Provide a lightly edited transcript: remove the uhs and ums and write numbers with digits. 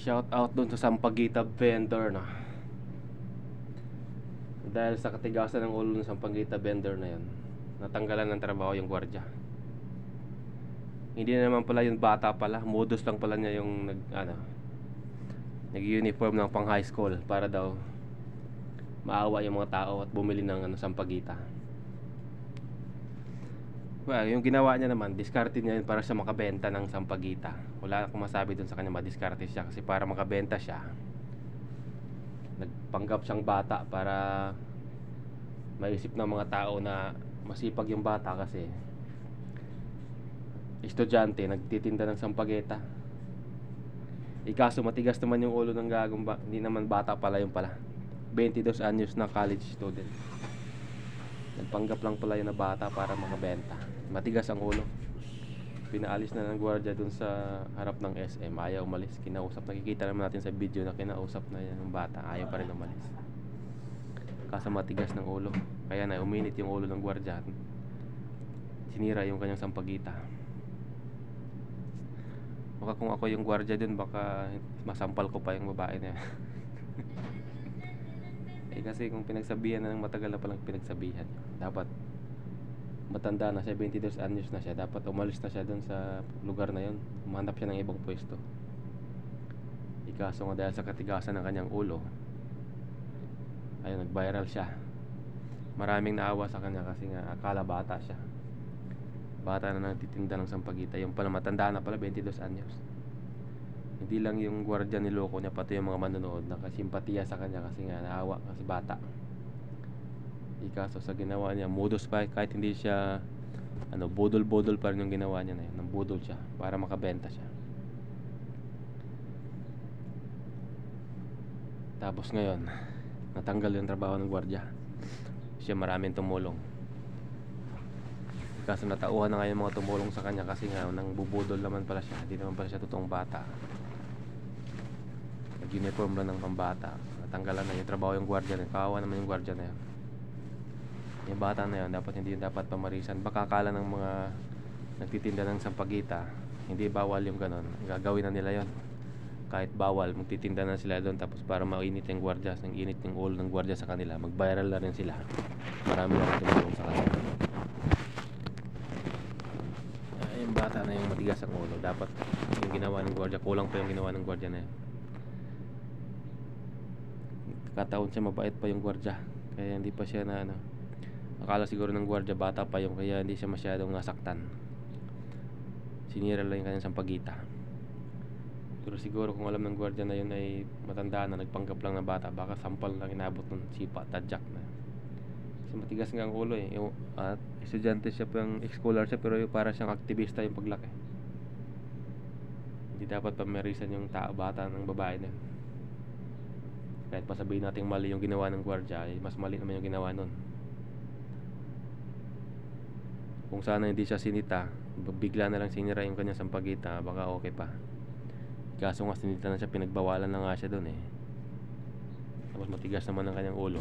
Shout out dun sa Sampaguita vendor na. Dahil sa katigasan ng ulo ng Sampaguita vendor na yun, natanggalan ng trabaho yung gwardiya. Hindi na naman pala yung bata pala, modus lang pala niya yung nag-uniform ng pang high school para daw maawa yung mga tao at bumili ng Sampaguita. Well, yung ginawa niya naman, diskarte niya yun para siya makabenta ng Sampaguita. Wala akong masabi dun sa kanya, madiskarte siya kasi para makabenta siya, nagpanggap siyang bata para maisip ng mga tao na masipag yung bata kasi estudyante, nagtitinda ng Sampaguita. Ikaso matigas naman yung ulo ng gagong hindi naman bata pala yung pala. 22 anyos na college student. Nagpanggap lang pala yun na bata para makabenta. Matigas ang ulo. Pinaalis na ng gwardiya dun sa harap ng SM. Ayaw umalis. Kinausap. Nakikita naman natin sa video na kinausap na yan ng bata. Ayaw pa rin umalis. Kaso matigas ng ulo. Kaya na uminit yung ulo ng gwardiya. Sinira yung kanyang Sampaguita. Baka kung ako yung gwardiya dun, baka masampal ko pa yung babae na yan. Kasi kung pinagsabihan na ng matagal na palang pinagsabihan, dapat matanda na siya, 22 anyos na siya, dapat umalis na siya dun sa lugar na yun, umanap siya ng ibang pwesto. Ikaso nga dahil sa katigasan ng kanyang ulo, ayun, nag-viral siya. Maraming naawa sa kanya kasi nga akala bata siya, bata na nagtitinda ng Sampaguita. Yung pala matanda na pala, 22 anyos. Hindi lang yung gwardiya niloko niya, pati yung mga manonood nakasimpatiya sa kanya kasi nga naawa kasi bata. Ikaso sa ginawa niya, modus pa, kahit hindi siya budol-budol pa rin yung ginawa niya na yun. Nang budol siya para makabenta siya. Tapos ngayon, natanggal yung trabaho ng gwardiya. Siya maraming tumulong. Kaso natauhan na ngayon mga tumulong sa kanya kasi nga nang bubudol naman pala siya. Hindi naman pala siya totoong bata. Nag-uniform lang ng pambata. Natanggalan na yung trabaho yung gwardiya na. Kawawa naman yung gwardiya na yun. Yung bata na yun, hindi dapat pamarisan. Baka akala ng mga nagtitinda ng Sampaguita, hindi bawal yung ganon. Gagawin na nila yon. Kahit bawal, magtitinda na sila doon. Tapos para mainit yung gwardiya, ang init yung ulo ng gwardiya sa kanila, mag-viral na rin sila. Marami na rin tumulong sa kanila. Yung bata na yung matigas ang ulo, dapat yung ginawa ng gwardiya, kulang pa yung ginawa ng gwardiya na yun. Kataon siya mabait pa yung gwardiya, kaya hindi pa siya akala siguro ng gwardiya bata pa yung, kaya hindi siya masyadong nasaktan. Sinira lang yung kanyang Sampaguita. Pero siguro kung alam ng gwardiya na yun ay matanda na, nagpanggap lang na bata, baka sampal lang inabot ng sipa, tadyak na. Kasi matigas nga ang ulo eh. At estudyante siya, pang scholar siya, pero para siyang aktivista yung paglaki. Hindi dapat pamarisan yung bata ng babae na. Kahit pa sabihin natin mali yung ginawa ng gwardiya, mas mali naman yung ginawa nun. Kung sana hindi siya sinita, bigla na lang sinira yung kanyang Sampaguita, baka okay pa. Kaso nga sinita na siya, pinagbawalan na nga siya dun eh. Tapos matigas naman ang kanyang ulo.